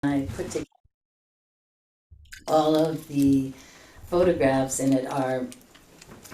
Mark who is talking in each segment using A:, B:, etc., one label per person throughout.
A: I put together all of the photographs in it are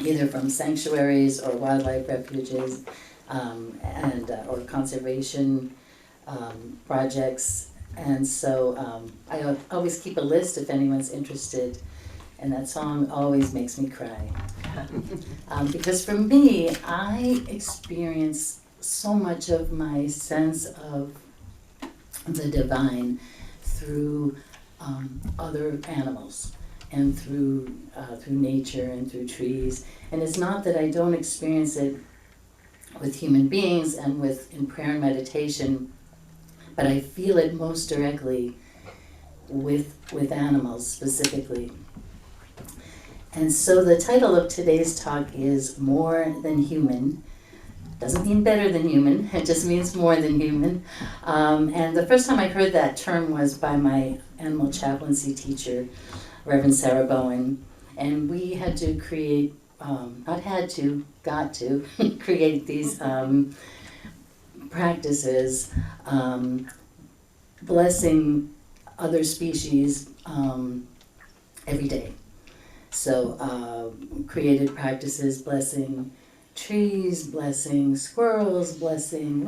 A: either from sanctuaries or wildlife refuges and or conservation projects. And so I always keep a list if anyone's interested, and that song always makes me cry. Because for me, I experience so much of my sense of the divine through other animals and through nature and through trees. And it's not that I don't experience it with human beings and in prayer and meditation, but I feel it most directly with animals specifically. And so the title of today's talk is More Than Human. Doesn't mean better than human, it just means more than human. And the first time I heard that term was by my animal chaplaincy teacher, Reverend Sarah Bowen. And we had to create, got to create these practices, blessing other species every day. So created practices blessing trees, blessing squirrels, blessing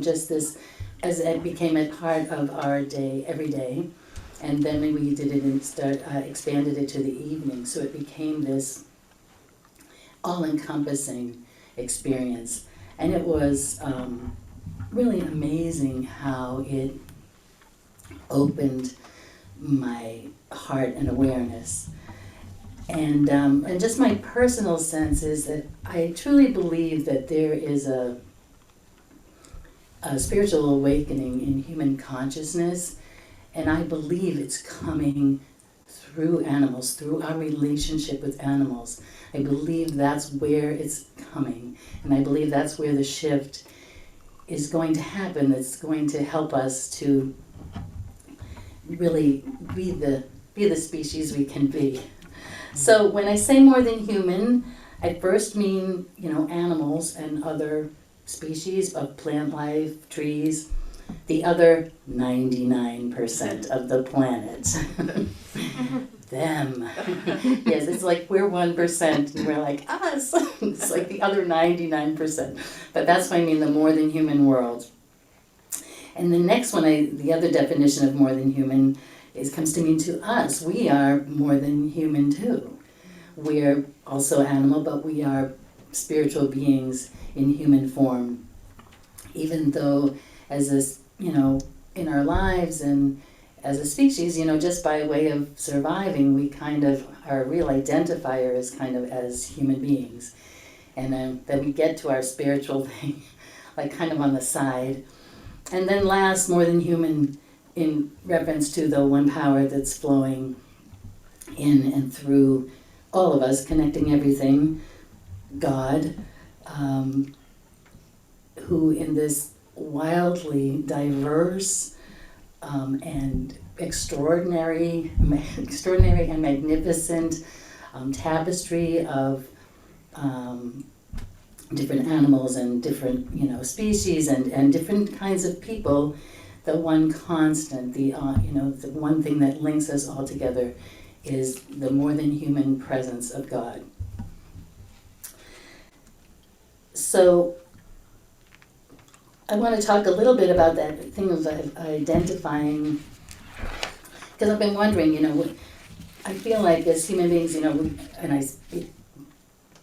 A: just this, as it became a part of our day every day. And then we did it and expanded it to the evening, so it became this all-encompassing experience. And it was really amazing how it opened my heart and awareness. And just my personal sense is that I truly believe that there is a spiritual awakening in human consciousness, and I believe it's coming through animals, through our relationship with animals. I believe that's where it's coming, and I believe that's where the shift is going to happen. That's going to help us to really be the species we can be. So when I say more than human, I first mean, animals and other species of plant life, trees, the other 99% of the planet. Them. Yes, it's like we're 1% and we're like us. It's like the other 99%. But that's what I mean, the more than human world. And the next one, the other definition of more than human comes to mean to us. We are more than human too. We're also animal, but we are spiritual beings in human form. Even though as in our lives and as a species, just by way of surviving, we kind of, our real identifier is kind of as human beings. And then we get to our spiritual thing, like kind of on the side. And then last, more than human, in reference to the one power that's flowing in and through all of us, connecting everything, God, who in this wildly diverse and extraordinary and magnificent tapestry of different animals and different species and different kinds of people, the one constant, the one thing that links us all together is the more than human presence of God. So I want to talk a little bit about that thing of identifying, because I've been wondering, I feel like as human beings, and I speak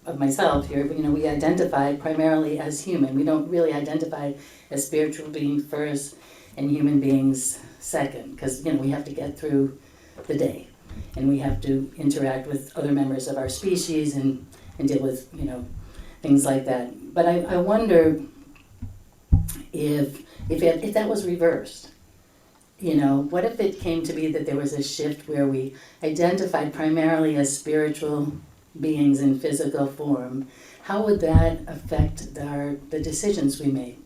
A: of myself here, we identify primarily as human. We don't really identify as spiritual beings first and human beings second, because we have to get through the day, and we have to interact with other members of our species and deal with things like that. But I wonder if that was reversed. What if it came to be that there was a shift where we identified primarily as spiritual beings in physical form? How would that affect the decisions we make?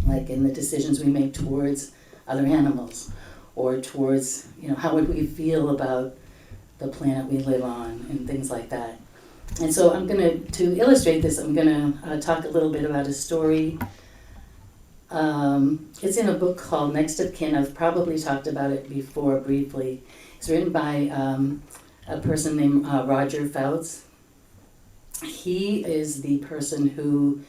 A: Like in the decisions we make towards other animals, or towards, how would we feel about the planet we live on and things like that. And so to illustrate this, I'm going to talk a little bit about a story It's in a book called Next of Kin. I've probably talked about it before briefly. It's written by a person named Roger Fouts. He is the person who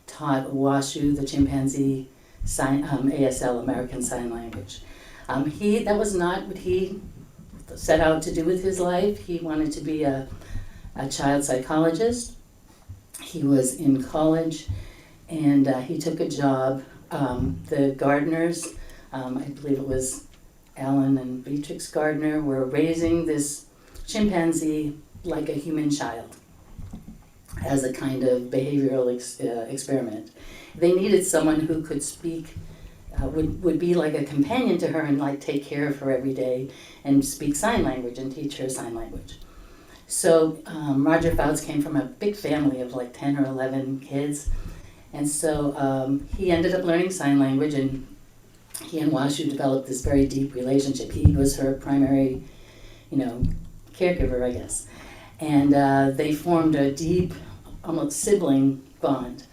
A: taught Washu, the chimpanzee, ASL, American Sign Language. That was not what he set out to do with his life. He wanted to be a child psychologist. He was in college, and he took a job. The Gardners, I believe it was Alan and Beatrix Gardner, were raising this chimpanzee like a human child as a kind of behavioral experiment. They needed someone who could speak, would be like a companion to her and like take care of her every day and speak sign language and teach her sign language. So Roger Fouts came from a big family of like 10 or 11 kids. And so he ended up learning sign language, and he and Washu developed this very deep relationship. He was her primary, caregiver, I guess. And they formed a deep, almost sibling bond.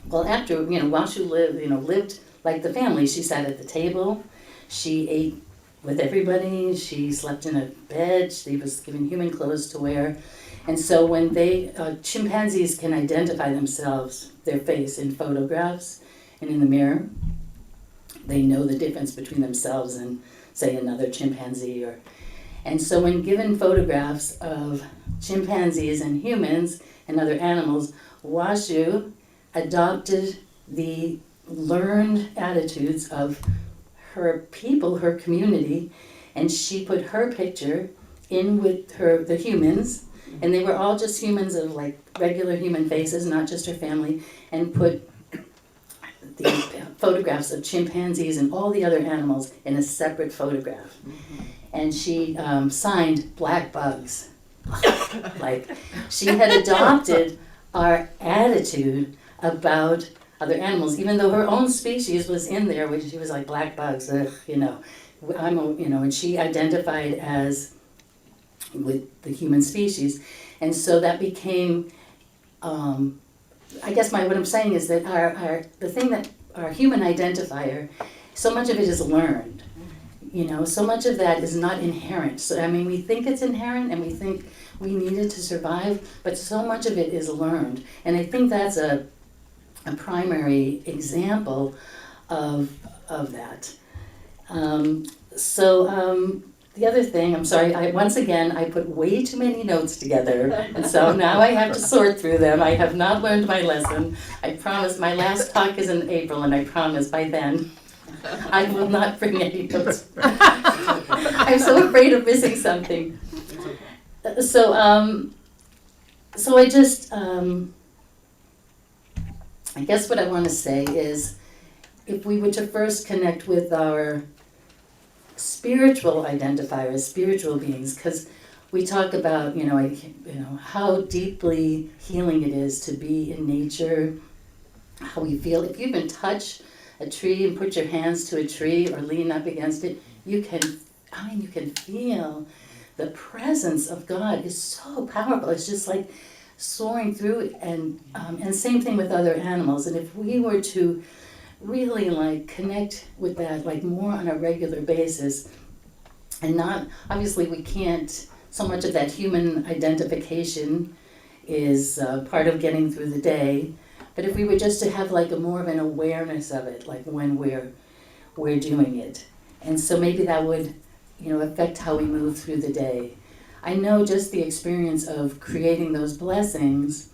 A: Well, after, Washu lived like the family. She sat at the table, she ate with everybody, she slept in a bed, she was given human clothes to wear. And so when chimpanzees can identify themselves, their face, in photographs and in the mirror, they know the difference between themselves and, say, another chimpanzee. And so when given photographs of chimpanzees and humans and other animals, Washu adopted the learned attitudes of her people, her community, and she put her picture in with the humans, and they were all just humans of like regular human faces, not just her family, and put the photographs of chimpanzees and all the other animals in a separate photograph. And she signed black bugs. Like, she had adopted our attitude about other animals, even though her own species was in there, which she was like black bugs, and she identified as with the human species. And so that became, I guess what I'm saying is that our human identifier, so much of it is learned. So much of that is not inherent. So, we think it's inherent and we think we need it to survive, but so much of it is learned. And I think that's a primary example of that. The other thing, I'm sorry, once again, I put way too many notes together, and so now I have to sort through them. I have not learned my lesson. I promise, my last talk is in April, and I promise by then I will not bring any notes. I'm so afraid of missing something. So I just, I guess what I want to say is, if we were to first connect with our spiritual identifiers, spiritual beings, because we talk about, how deeply healing it is to be in nature, how we feel. If you can touch a tree and put your hands to a tree or lean up against it, you can feel the presence of God is so powerful. It's just like soaring through it, and same thing with other animals. And if we were to really like connect with that like more on a regular basis, and not, obviously we can't, so much of that human identification is part of getting through the day, but if we were just to have like a more of an awareness of it, like when we're doing it, and so maybe that would affect how we move through the day. I know just the experience of creating those blessings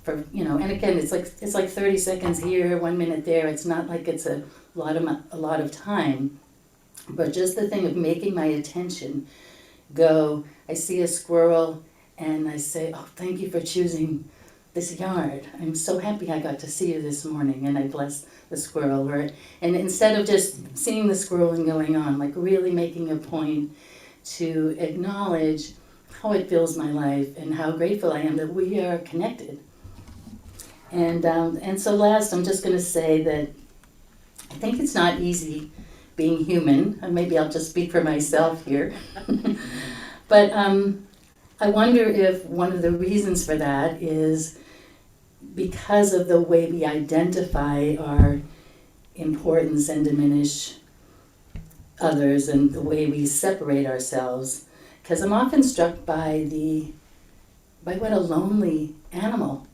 A: for, and again, it's like 30 seconds here, 1 minute there. It's not like it's a lot of time, but just the thing of making my attention go. I see a squirrel and I say, "Oh, thank you for choosing this yard. I'm so happy I got to see you this morning," and I bless the squirrel. And instead of just seeing the squirrel and going on, like really making a point to acknowledge how it fills my life and how grateful I am that we are connected. And so last, I'm just going to say that I think it's not easy being human. Maybe I'll just speak for myself here. But I wonder if one of the reasons for that is because of the way we identify our importance and diminish others and the way we separate ourselves. Because I'm often struck by what a lonely animal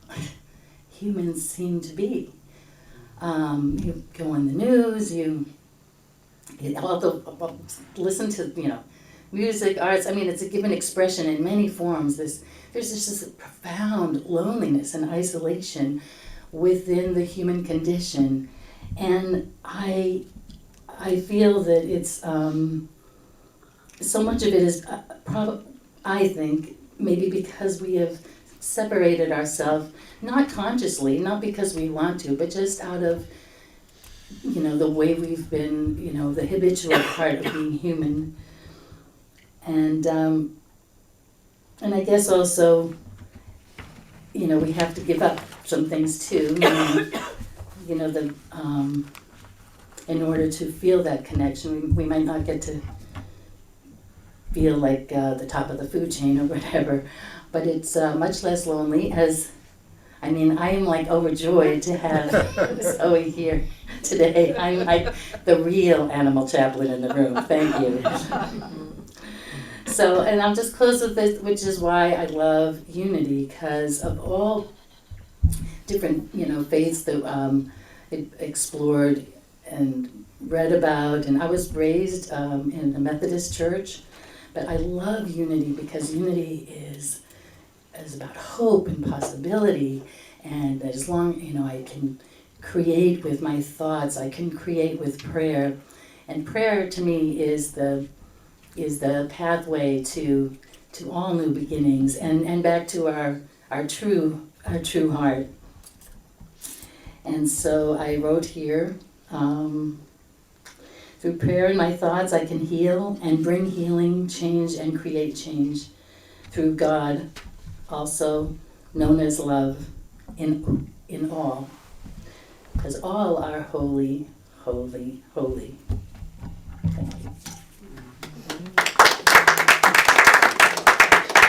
A: humans seem to be. You go on the news, listen to, music, arts. I mean, it's a given expression in many forms. There's just this profound loneliness and isolation within the human condition. And I feel that it's, so much of it is, I think, maybe because we have separated ourselves, not consciously, not because we want to, but just out of, the way we've been, the habitual part of being human. And I guess also, we have to give up some things too, in order to feel that connection. We might not get to feel like the top of the food chain or whatever, but it's much less lonely I am like overjoyed to have Zoe here today. I'm like the real animal chaplain in the room. Thank you. So, and I'll just close with this, which is why I love unity, because of all different, faiths that explored and read about. And I was raised in a Methodist church, but I love unity because unity is about hope and possibility. And as long, I can create with my thoughts, I can create with prayer. And prayer to me is the pathway to all new beginnings and back to our true heart. And so I wrote here, through prayer and my thoughts I can heal and bring healing, change and create change through God, also known as love, in all. Because all are holy, holy, holy.